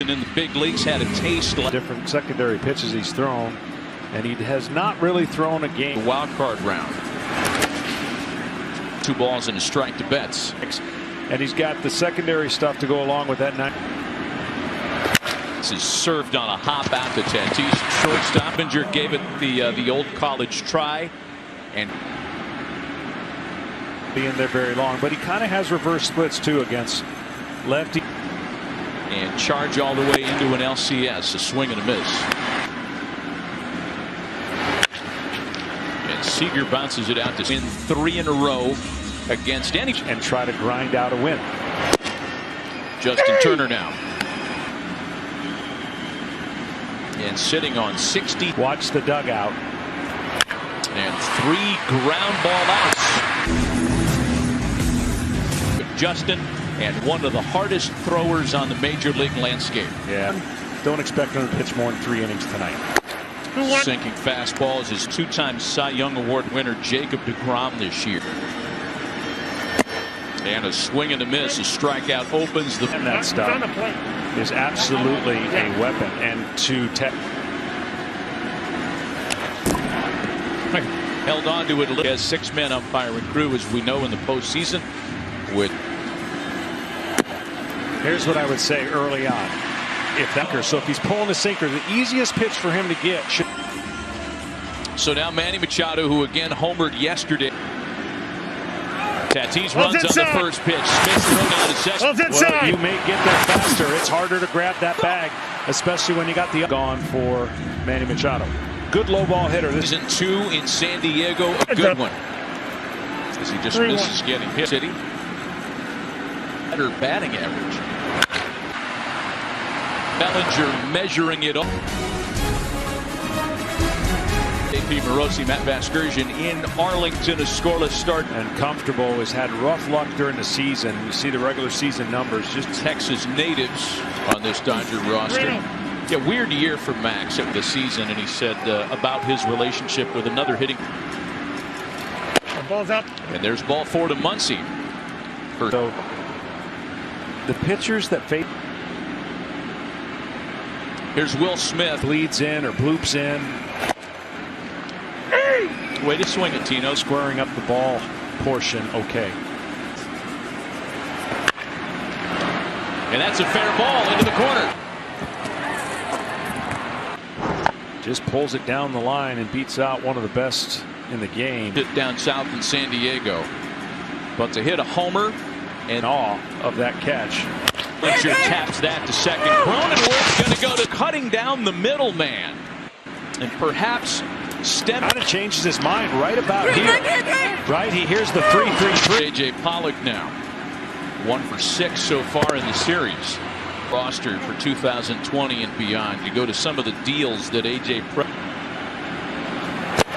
production in the big leagues, had a taste. Different secondary pitches he's thrown, and he has not really thrown a game. Wild card round. 2 balls and a strike to Betts. And he's got the secondary stuff to go along with that. This is served on a hop out to Tatis. Shortstop. Binger gave it the old college try, and being there very long, but he kind of has reverse splits too against lefty. And charge all the way into an LCS. A swing and a miss. And Seager bounces it out to win 3 in a row against any. And try to grind out a win. Justin Turner now. And sitting on 60. Watch the dugout. And 3 ground ball outs. Justin, and one of the hardest throwers on the major league landscape. Yeah. Don't expect him to pitch more than 3 innings tonight. Sinking fastballs is 2-time Cy Young Award winner Jacob deGrom this year. And a swing and a miss. A strikeout opens the. And that stuff is absolutely a weapon. And to held on to it as 6-man umpiring crew, as we know in the postseason. With here's what I would say early on. So if he's pulling the sinker, the easiest pitch for him to get. So now Manny Machado, who again homered yesterday. Tatis runs on the first pitch. Smith thrown out to second. Well, you may get there faster. It's harder to grab that bag, especially when you got the gone for Manny Machado. Good low ball hitter. This is 2 in San Diego. A good one. As he just misses getting hit. City. Better batting average. Bellinger measuring it up. AP Morosi, Matt Vasgersian in Arlington, a scoreless start. And comfortable, has had rough luck during the season. You see the regular season numbers. Just Texas natives on this Dodger roster. Yeah, weird year for Max of the season, and he said about his relationship with another hitting. Ball's up. And there's ball 4 to Muncy. So the pitchers that face. Here's Will Smith. Bleeds in or bloops in. Way to swing it, Tino. Squaring up the ball portion. Okay. And that's a fair ball into the corner. Just pulls it down the line and beats out one of the best in the game. Hit down south in San Diego. But to hit a homer and awe of that catch. Bellinger taps that to second. Cronenworth's going to go to cutting down the middleman. And perhaps Kind of changes his mind right about here. Right, he hears the 3-3-3. AJ Pollock now 1 for 6 so far in the series. Roster for 2020 and beyond. You go to some of the deals that AJ.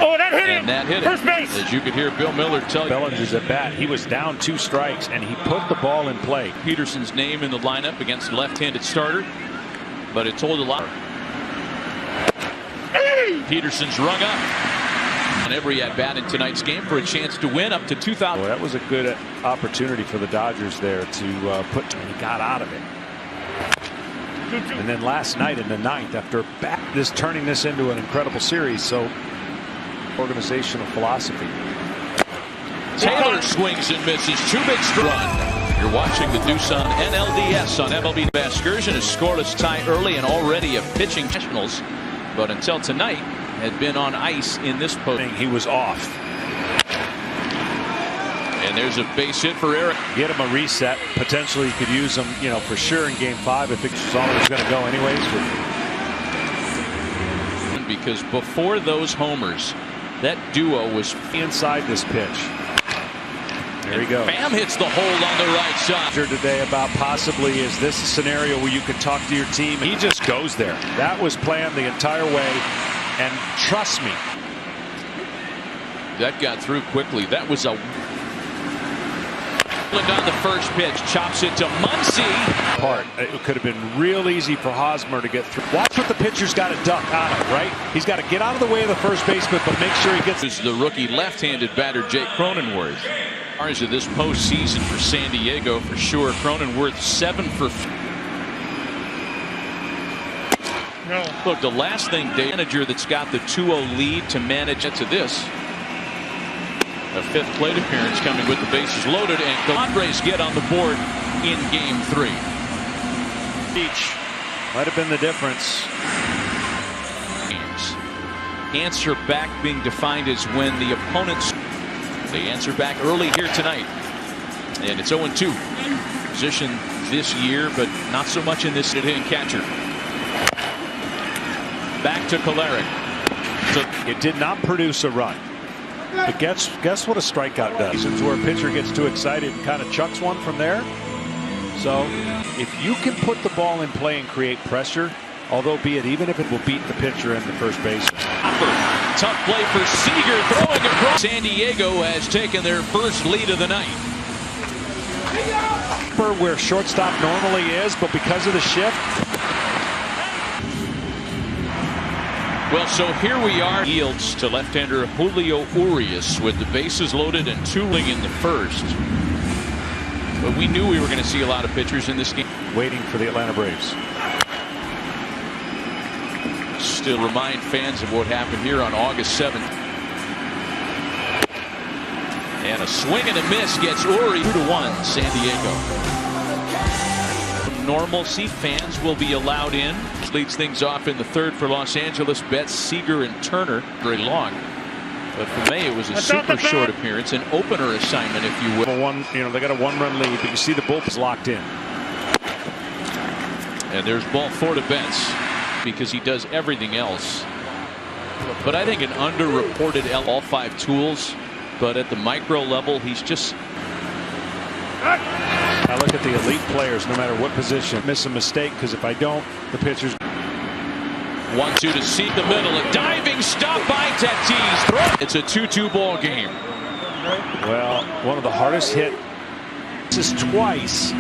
Oh, that hit him! And that hit First him. base. As you could hear Bill Miller tell you. Bellinger's at bat. He was down 2 strikes and he put the ball in play. Peterson's name in the lineup against a left-handed starter, but it told a lot. Peterson's rung up on every at-bat in tonight's game for a chance to win up to 2,000. Well, that was a good opportunity for the Dodgers there to put, and he got out of it. And then last night in the 9th, after turning this into an incredible series, so organizational philosophy. Taylor swings and misses. 2 big run. You're watching the Deuce on NLDS on MLB. Vasgersian, a scoreless tie early and already a pitching nationals. But until tonight, had been on ice in this post. He was off. And there's a base hit for Eric. Get him a reset. Potentially you could use him, for sure in Game 5 if it was always going to go anyways. Because before those homers, that duo was inside this pitch. There he goes. Bam hits the hold on the right side. Today about possibly is this a scenario where you can talk to your team. He just goes there. That was planned the entire way. And trust me. That got through quickly. That was a. On the first pitch, chops it to Muncy. It could have been real easy for Hosmer to get through. Watch what the pitcher's got to duck out of, right? He's got to get out of the way of the first baseman, but make sure he gets. This is the rookie left-handed batter, Jake Cronenworth. As of this postseason for San Diego, for sure, Cronenworth 7 for. No. Look, the last thing, the manager that's got the 2-0 lead to manage it to this. A fifth plate appearance coming with the bases loaded, and the Padres get on the board in Game 3. Each might have been the difference. Answer back being defined as when the opponents. They answer back early here tonight, and it's 0-2. Position this year, but not so much in this hitting catcher. Back to Kolarek. It did not produce a run. But guess what a strikeout does? It's where a pitcher gets too excited and kind of chucks one from there. So if you can put the ball in play and create pressure, although be it even if it will beat the pitcher and the first baseman. Tough play for Seager, throwing across. San Diego has taken their first lead of the night. Where shortstop normally is, but because of the shift. Well, so here we are. Yields to left-hander Julio Urias with the bases loaded and 2 in the first. But we knew we were going to see a lot of pitchers in this game. Waiting for the Atlanta Braves. Still remind fans of what happened here on August 7th. And a swing and a miss gets Uri 2-1 San Diego. Normalcy, fans will be allowed in. Leads things off in the third for Los Angeles. Betts, Seager, and Turner. Very long. But for May, it was a super short appearance, an opener assignment, if you will. They got a 1-run lead, but you see the bullpen's locked in. And there's ball 4 to Betts, because he does everything else. But I think an underreported all 5 tools, but at the micro level, he's just. I look at the elite players, no matter what position, miss a mistake, because if I don't, the pitcher's. 1-2 to seat the middle. A diving stop by Tatis. It's a 2-2 ball game. Well, one of the hardest hit. This is twice.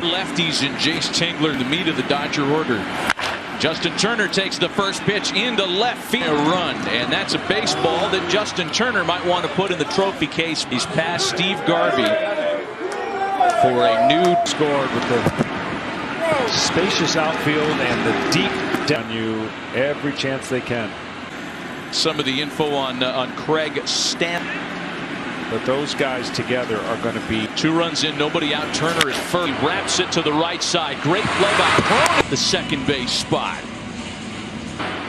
Lefties and Jace Tingler in the meat of the Dodger order. Justin Turner takes the first pitch into left field. A run, and that's a baseball that Justin Turner might want to put in the trophy case. He's past Steve Garvey for a new scored with the spacious outfield and the deep down you every chance they can. Some of the info on Craig Stanton. But those guys together are going to be 2 runs in, nobody out. Turner at first. He wraps it to the right side. Great play by Cronin. The second base spot.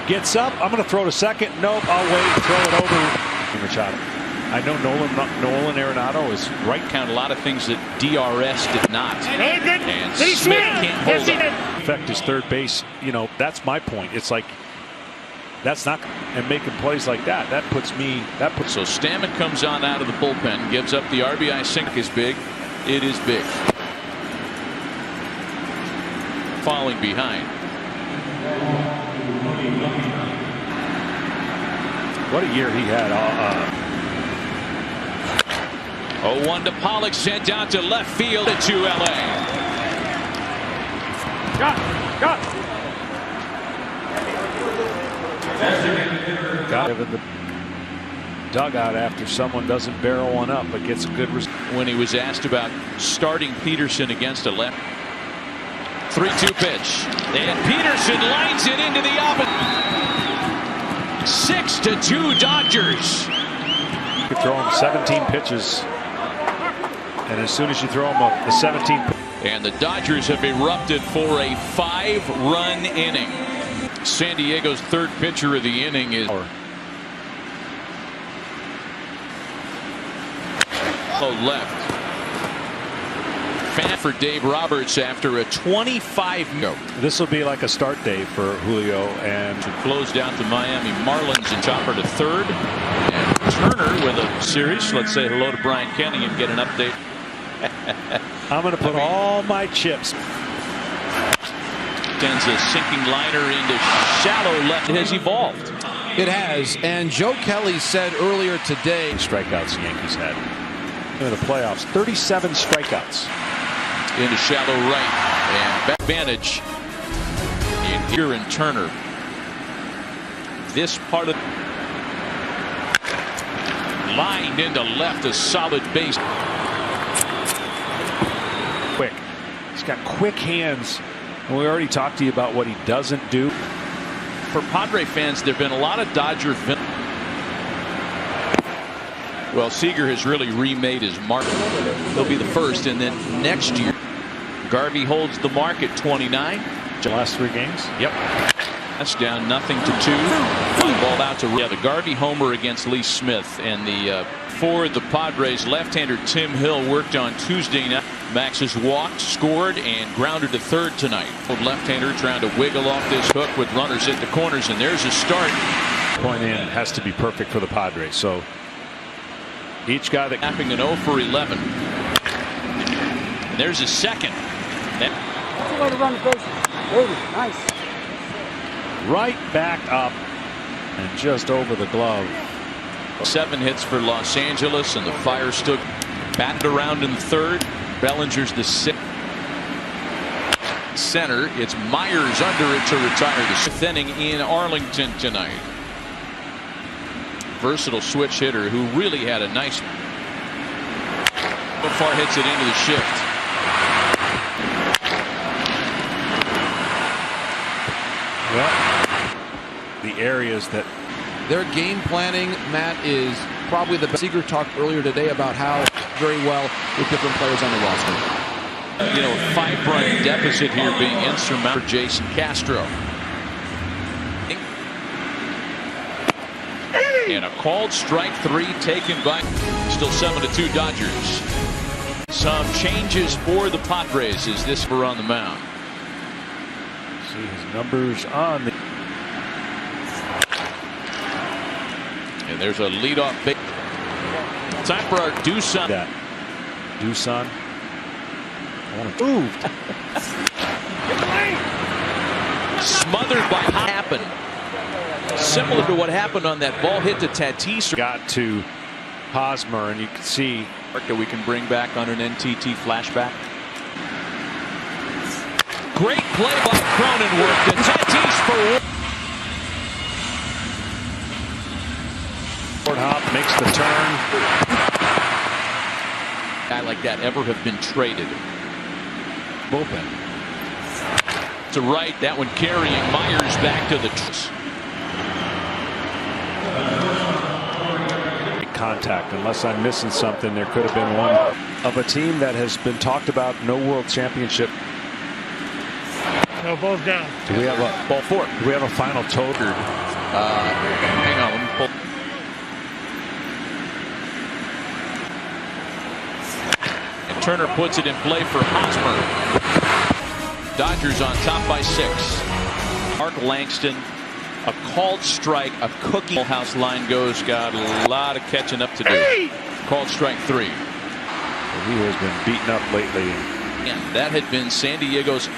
Gets up. I'm going to throw to second. Nope. I'll wait. Throw it over. Machado. I know Nolan Arenado is right. Count a lot of things that DRS did not. And Smith can't hold it. Affect his third base. That's my point. It's like. That's not, and making plays like that. So Stammen comes on out of the bullpen, gives up the RBI single. Is big. It is big. Falling behind. What a year he had. 0-1 to Pollock, sent down to left field to LA. Got. Got in the dugout after someone doesn't barrel one up, but gets a good result. When he was asked about starting Peterson against a left. 3-2 pitch, and Peterson lines it into the opposite. 6-2 Dodgers. You could throw him 17 pitches, and as soon as you throw him the 17th. And the Dodgers have erupted for a 5-run inning. San Diego's third pitcher of the inning is left. Fan for Dave Roberts after a 25. This will be like a start day for Julio, and to close down the Miami Marlins and chopper to third. And Turner with a series. Let's say hello to Brian Kenny and get an update. I'm going to put all my chips. Sends a sinking liner into shallow left. It has evolved. It has. And Joe Kelly said earlier today. Strikeouts the Yankees had in the playoffs. 37 strikeouts. Into shallow right. And advantage in here in Turner. This part of lined into left, a solid base. Quick. He's got quick hands. And we already talked to you about what he doesn't do. For Padre fans, there have been a lot of Dodger. Well, Seager has really remade his mark. He'll be the first, and then next year, Garvey holds the mark at 29. The last 3 games. Yep. That's down 0-2. Fly ball out to the Garvey homer against Lee Smith, and the for the Padres left-hander Tim Hill worked on Tuesday night. Max has walked, scored, and grounded to third tonight. Left-hander trying to wiggle off this hook with runners at the corners, and there's a start. Point in has to be perfect for the Padres. So each guy that tapping an 0 for 11. And there's a second. That's the way to run the bases. Baby, nice. Right back up and just over the glove. 7 hits for Los Angeles, and the Fire still batted around in the third. Bellinger's the 6th. Center. It's Myers under it to retire the 6th inning in Arlington tonight. Versatile switch hitter who really had a nice. So far hits it into the shift. Well, the areas that their game planning, Matt, is probably the best. Seager talked earlier today about how very well with different players on the roster. You know, a 5-run deficit here being insurmountable for Jason Castro. And a called strike 3 taken by still 7-2 Dodgers. Some changes for the Padres as this were on the mound. See his numbers on the. And there's a leadoff big. Time for our Doosan. That Doosan. Moved. Smothered by happen. Similar to what happened on that ball hit to Tatis. Got to Hosmer, and you can see that we can bring back on an NTT flashback. Great play by Cronenworth to Tatis for Ford Hop makes the turn. A guy like that ever have been traded. Bullpen to right, that one carrying Myers back to the contact. Unless I'm missing something, there could have been one of a team that has been talked about. No world championship. No, balls down. Do we have a ball 4? Do we have a final total? Hang on, let me pull. And Turner puts it in play for Hosmer. Dodgers on top by 6. Mark Langston, a called strike, a cookie house line goes. Got a lot of catching up to do. Called strike 3. He has been beaten up lately. And that had been San Diego's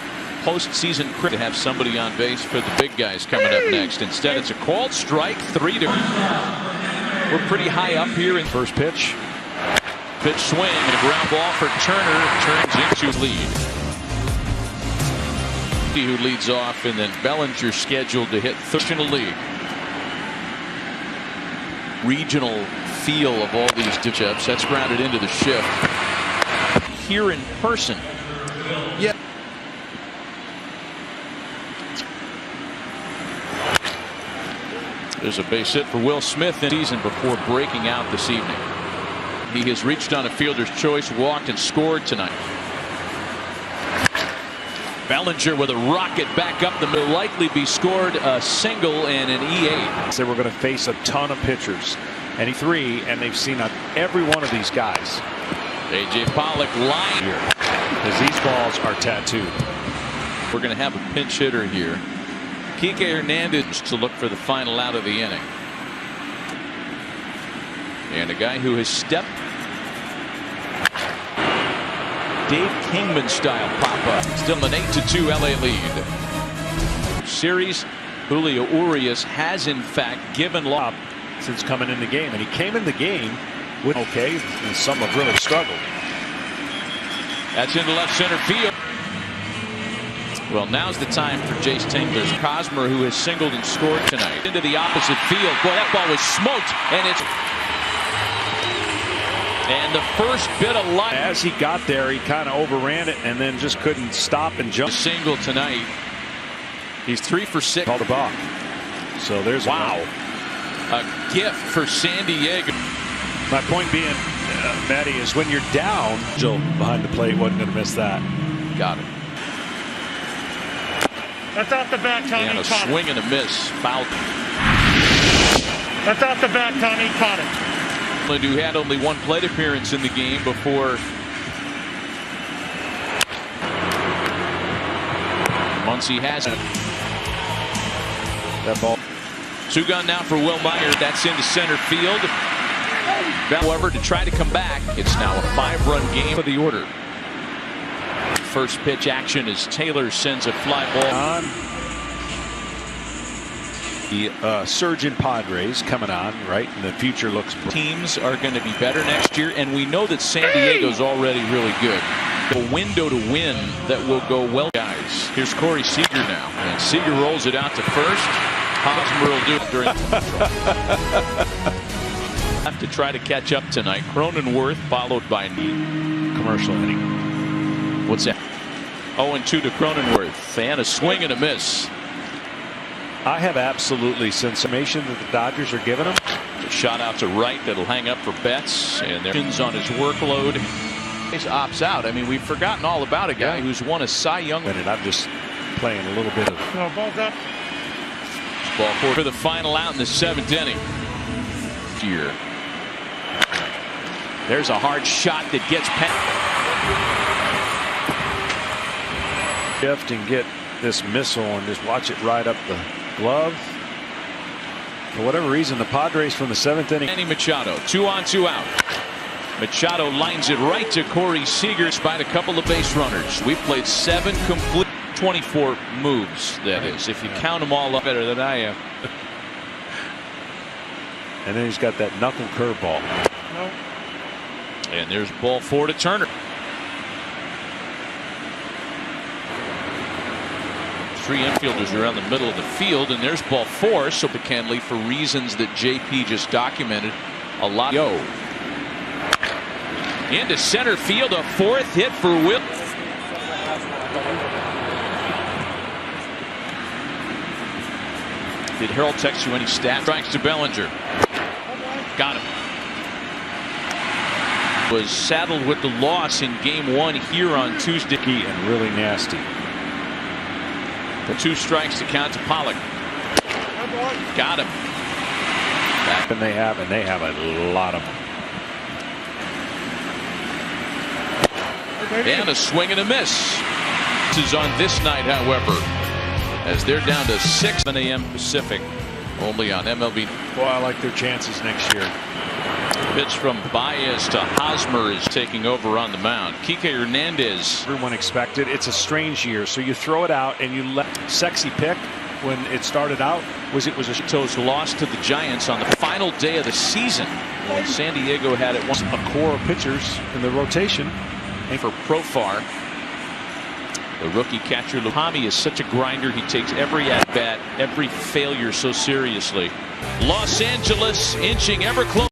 postseason crit to have somebody on base for the big guys coming up next. Instead, it's a called strike 3 to. We're pretty high up here in first pitch. Pitch swing and a ground ball for Turner turns into lead. Who leads off, and then Bellinger scheduled to hit third in the league. Regional feel of all these ditch-ups. That's grounded into the shift. Here in person. Yeah. There's a base hit for Will Smith in the season before breaking out this evening. He has reached on a fielder's choice, walked, and scored tonight. Bellinger with a rocket back up the middle, likely be scored a single and an E8. So we're going to face a ton of pitchers. 3, and they've seen every one of these guys. A.J. Pollock line here because these balls are tattooed. We're going to have a pinch hitter here. Kike Hernandez to look for the final out of the inning. And a guy who has stepped. Dave Kingman style pop-up. Still an 8-2 LA lead. Series, Julio Urias has in fact given up since coming in the game, and he came in the game with okay, and some have really struggled. That's into left center field. Well, now's the time for Jace Tingler's Hosmer, who has singled and scored tonight. Into the opposite field. Boy, that ball was smoked, and it's And the first bit of luck. As he got there, he kind of overran it and then just couldn't stop and jump. Single tonight. He's 3 for 6. Called a balk. So there's wow. A gift for San Diego. My point being, Matty, is when you're down, Jill behind the plate wasn't going to miss that. Got it. That's off the bat, Tony. And a swing and a miss. Foul. That's off the bat, Tony. Caught it. Who had only one plate appearance in the game before. Muncy has it. That ball. Two gun now for Will Meyer. That's into center field. However, to try to come back, it's now a 5-run game of the order. First pitch action as Taylor sends a fly ball on. The surgeon Padres coming on, right? And the future looks. Teams are going to be better next year, and we know that San Diego's already really good. A window to win that will go well, guys. Here's Corey Seager now, and Seager rolls it out to first. Hosmer will do it during. Have to try to catch up tonight. Cronenworth followed by Commercial inning. What's that? 0-2 to Cronenworth, and a swing and a miss. I have absolutely sensation that the Dodgers are giving him. A shot out to right that'll hang up for Betts, and there's on his workload. He opts out. I mean, we've forgotten all about a guy who's won a Cy Young. And I'm just playing a little bit of. No, ball's up. Ball 4 for the final out in the 7th inning. Here. There's a hard shot that gets past. Shift and get this missile and just watch it ride up the glove. For whatever reason, the Padres from the 7th inning. Manny Machado, 2 on 2 out. Machado lines it right to Corey Seager despite a couple of base runners. We've played 7 complete, 24 moves, that is, if you count them all up. Better than I am. And then he's got that knuckle curveball. No. And there's ball 4 to Turner. 3 infielders around the middle of the field, and there's ball 4. So McKinley, for reasons that JP just documented, a lot. Into center field, a 4th hit for Will. Did Harold text you any stats? Strikes to Bellinger. Got him. Was saddled with the loss in game 1 here on Tuesday. And really nasty. The 2 strikes to count to Pollock. Got him. And they have a lot of them. And a swing and a miss. This is on this night, however, as they're down to 6 a.m. Pacific, only on MLB. Boy, I like their chances next year. Pitch from Baez to Hosmer is taking over on the mound. Kike Hernandez. Everyone expected. It's a strange year, so you throw it out and you let sexy pick when it started out. Was a Toes lost to the Giants on the final day of the season when San Diego had it once. A core of pitchers in the rotation. And for Profar, the rookie catcher Luhami is such a grinder. He takes every at bat, every failure so seriously. Los Angeles inching ever closer.